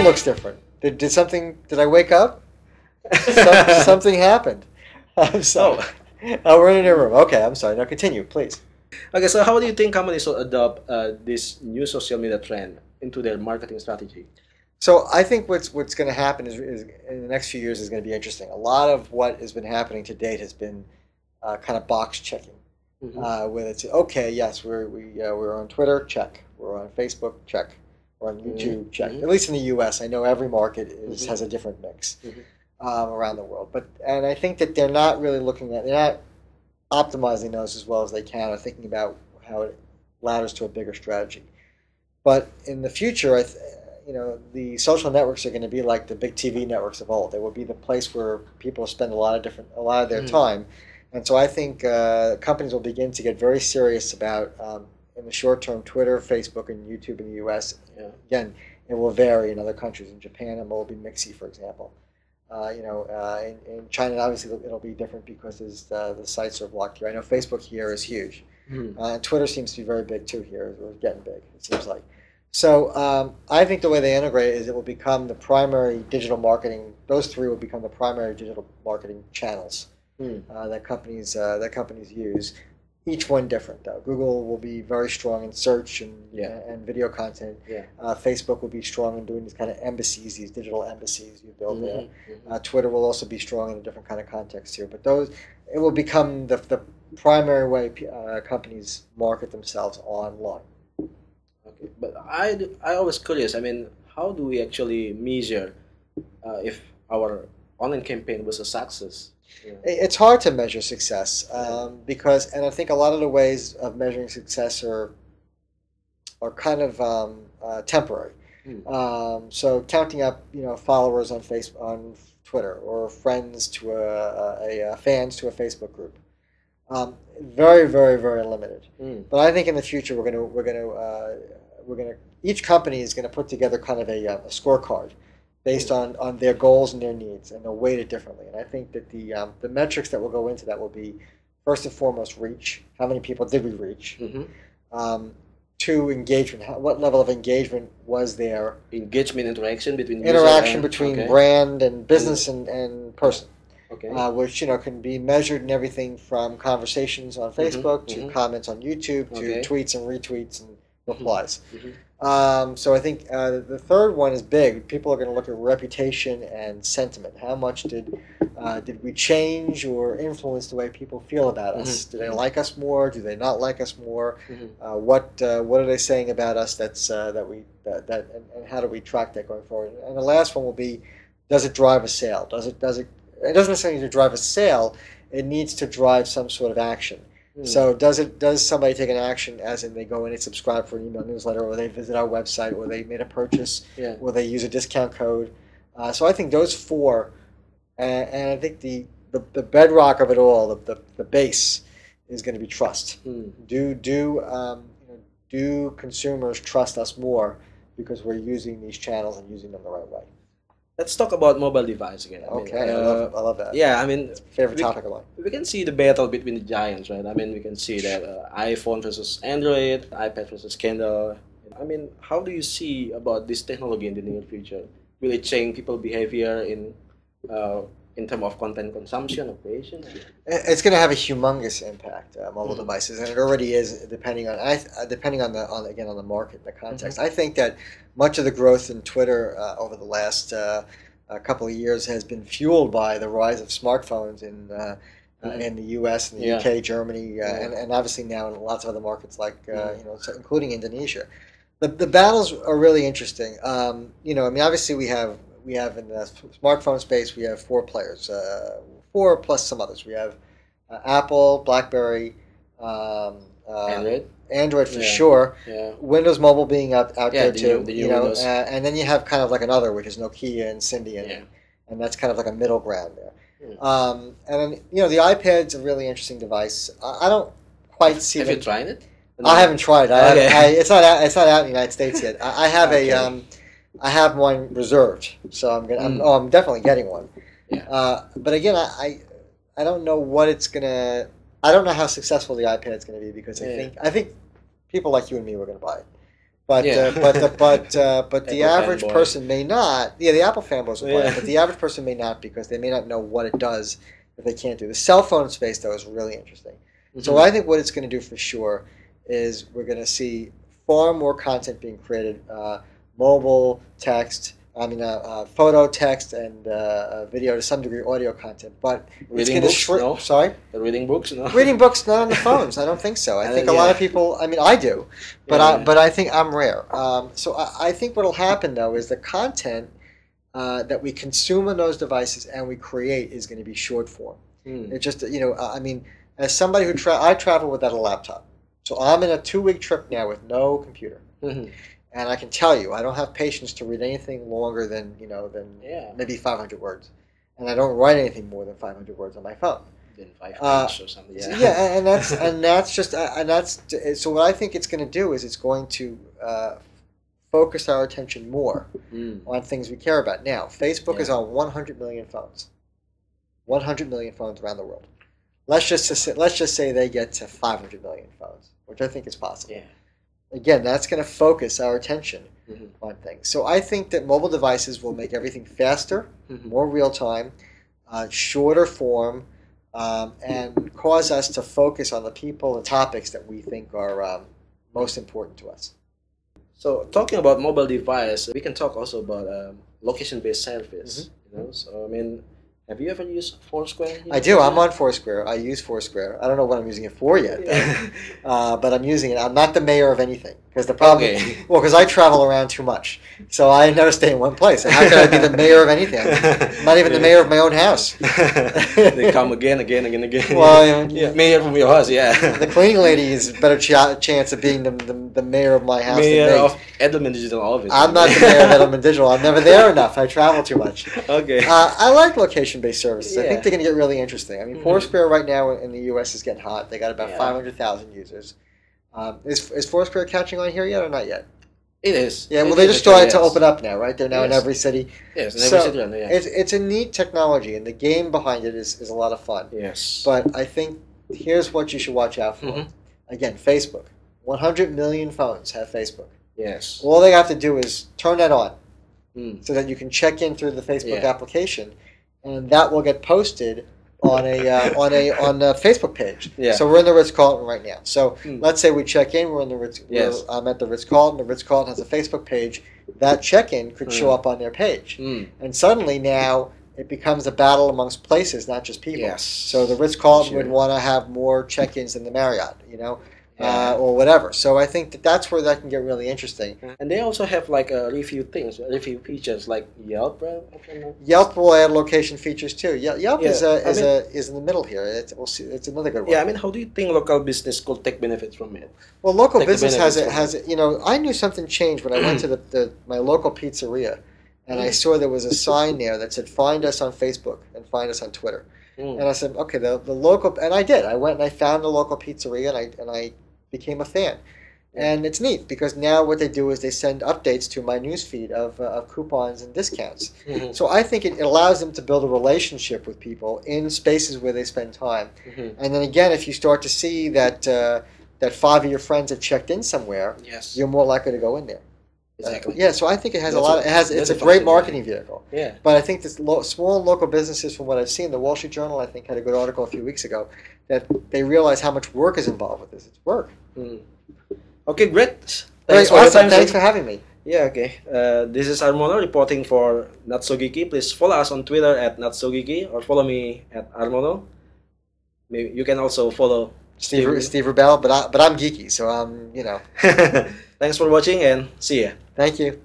looks different. Did something? Did I wake up? Something happened. I'm sorry. Oh, we're in a new room. Okay, I'm sorry. Now continue, please. Okay, so how do you think companies will adopt this new social media trend into their marketing strategy? So I think what's going to happen is in the next few years is going to be interesting. A lot of what has been happening to date has been kind of box checking, where it's okay, yes, we're on Twitter, check. We're on Facebook, check. We're on YouTube, check. At least in the U.S., I know every market has a different mix around the world. And I think that they're not optimizing those as well as they can, or thinking about how it ladders to a bigger strategy. But in the future, the social networks are going to be like the big TV networks of old. They will be the place where people spend a lot of their time. And so I think companies will begin to get very serious about, in the short term, Twitter, Facebook, and YouTube in the U.S. Again, it will vary in other countries. In Japan, it will be mixy, for example. In China, obviously, it'll be different because the sites are blocked here. I know Facebook here is huge. And Twitter seems to be very big, too, here. We're getting big, it seems like. So I think the way they integrate it is it will become the primary digital marketing. Those three will become the primary digital marketing channels that companies use. Each one different, though. Google will be very strong in search and video content. Facebook will be strong in doing these kind of embassies, these digital embassies you build there. Twitter will also be strong in a different kind of context here. But it will become the primary way companies market themselves online. Okay, but I was curious. I mean, how do we actually measure if our online campaign was a success? It's hard to measure success because, and I think a lot of the ways of measuring success are kind of temporary. So counting up, followers on on Twitter, or friends to fans to a Facebook group, very, very, very limited. But I think in the future we're gonna each company is gonna put together kind of a scorecard based on their goals and their needs, and they'll weight it differently. And I think that the metrics that will go into that will be, first and foremost, reach. How many people did we reach? Two, engagement. What level of engagement was there? Engagement, interaction between brand and business and person. Okay. Which can be measured in everything from conversations on Facebook to comments on YouTube to tweets and retweets and replies. So I think the third one is big. People are going to look at reputation and sentiment. How much did we change or influence the way people feel about us? Do they like us more? Do they not like us more? What are they saying about us? And how do we track that going forward? And the last one will be, does it drive a sale? It doesn't necessarily need to drive a sale. It needs to drive some sort of action. So does somebody take an action, as in they go in and subscribe for an email newsletter, or they visit our website, or they made a purchase, or they use a discount code? So I think those four, and I think the bedrock of it all, the base, is going to be trust. Do consumers trust us more because we're using these channels and using them the right way? Let's talk about mobile device again. I love that. Yeah, I mean, favorite topic of mine. We can see the battle between the giants, right? I mean, we can see that iPhone versus Android, iPad versus Kindle. I mean, how do you see about this technology in the near future? Will it change people's behavior in terms of content consumption or creation? It's going to have a humongous impact, mobile devices, and it already is, depending on the market, the context. I think that much of the growth in Twitter over the last couple of years has been fueled by the rise of smartphones in the U.S. and the UK, Germany, and obviously now in lots of other markets like including Indonesia. The battles are really interesting. Obviously we have in the smartphone space, we have four players, four plus some others. We have Apple, BlackBerry, Android for sure. Windows Mobile being out there too. And then you have kind of like another, which is Nokia and Symbian, and that's kind of like a middle ground there. And then the iPad's a really interesting device. I don't quite see. Have you tried it? I haven't tried. It's not out in the United States yet. I have I have one reserved, so I'm definitely getting one. But again, I don't know what it's gonna. I don't know how successful the iPad's gonna be, because I think people like you and me were gonna buy it. But Yeah. but the Apple average fanboy. person may not. Yeah, the Apple fanboys will buy it, Yeah. but the average person may not because they may not know what it does that they can't do. The cell phone space though is really interesting. So Mhm. I think what it's going to do for sure is we're going to see far more content being created, mobile, text. I mean, photo, text, and video to some degree, audio content. But it's Reading going to books? shrink. No. Sorry. Reading books? No. Reading books not on the phones. I don't think so. I think a lot of people. I mean, I do, but Yeah. I think I'm rare. So I think what'll happen though is the content that we consume on those devices and we create is going to be short form. Hmm. It just I mean, as somebody who I travel without a laptop, so I'm in a 2-week trip now with no computer, Mhm. and I can tell you I don't have patience to read anything longer than Yeah. maybe 500 words, and I don't write anything more than 500 words on my phone. Then 5 Uh, pages or something. So, Yeah. yeah, and that's just and that's so what I think it's going to do is it's going to focus our attention more Mm. on things we care about. Now, Facebook is Yeah. on 100 million phones, 100 million phones around the world. Let's just say they get to 500 million phones, which I think is possible. Yeah. Again, that's going to focus our attention Mhm. on things. So I think that mobile devices will make everything faster, Mhm. more real time, shorter form, and cause us to focus on the people and topics that we think are most important to us. So talking about mobile device, we can talk also about location-based service. You know, so I mean, have you ever used Foursquare? I do. I'm on Foursquare. I use Foursquare. I don't know what I'm using it for yet, but I'm using it. I'm not the mayor of anything because the problem. Okay. Well, because I travel around too much, so I never stay in one place. And how can I be the mayor of anything? I'm not even the mayor of my own house. They come again. Well, Yeah, mayor from your house. Yeah. The cleaning lady is a better chance of being the mayor of my house Mayor than me. of Edelman Digital Office. I'm not the mayor of Edelman Digital. I'm never there enough. I travel too much. Okay. I like location-based services. I Yeah. think they're going to get really interesting. I mean, Mhm. Foursquare right now in the U.S. is getting hot. They got about Yeah. 500,000 users. Is Foursquare catching on here yet or not yet? It is. Yeah, well, It they is just started to actually, open up now, right? They're now in Yes. every city. Yes, in So, every city. Yeah. It's a neat technology, and the game behind it is a lot of fun. Yes. But I think here's what you should watch out for. Mhm. Again, Facebook. 100 million phones have Facebook. Yes. All they have to do is turn that on Mm. so that you can check in through the Facebook Yeah. application, and that will get posted on a Facebook page. Yeah. So we're in the Ritz-Carlton right now. So Mm. let's say we check in. We're in the Ritz. Yes. I'm at the Ritz-Carlton. The Ritz-Carlton has a Facebook page. That check-in could show Mm. up on their page, Mm. and suddenly now it becomes a battle amongst places, not just people. Yes. So the Ritz-Carlton Sure. would want to have more check-ins than the Marriott, Yeah. or whatever. So I think that's where that can get really interesting. And they also have like review things, review features like Yelp, right? Yelp will add location features too. Yelp Yeah, is in the middle here. We'll see. It's another good one. Yeah, I mean, how do you think local business could take benefits from it? Well, local Take the business benefits I knew something changed when I went to my local pizzeria, and I saw there was a sign there that said "Find us on Facebook" and "Find us on Twitter." Mm. And I said, okay, the local, and I did. I went and I found the local pizzeria, and I became a fan. And it's neat because now what they do is they send updates to my newsfeed of coupons and discounts. Mhm. So I think it allows them to build a relationship with people in spaces where they spend time. Mhm. And then again, if you start to see that that 5 of your friends have checked in somewhere, Yes. you're more likely to go in there. Exactly. Yeah, so I think it has That's a lot. It's that's a a great function, marketing vehicle. Yeah. But I think this small local businesses, from what I've seen, the Wall Street Journal, I think, had a good article a few weeks ago that they realize how much work is involved with this. It's work. Mm. Okay, great. Great, Thanks for your awesome. time. Thanks sir. for having me. Yeah, okay. This is Armono reporting for NotSoGeeky. Please follow us on Twitter at NotSoGeeky or follow me at Armono. Maybe you can also follow Steve Rubel, but I'm geeky, so Thanks for watching and see ya. Thank you.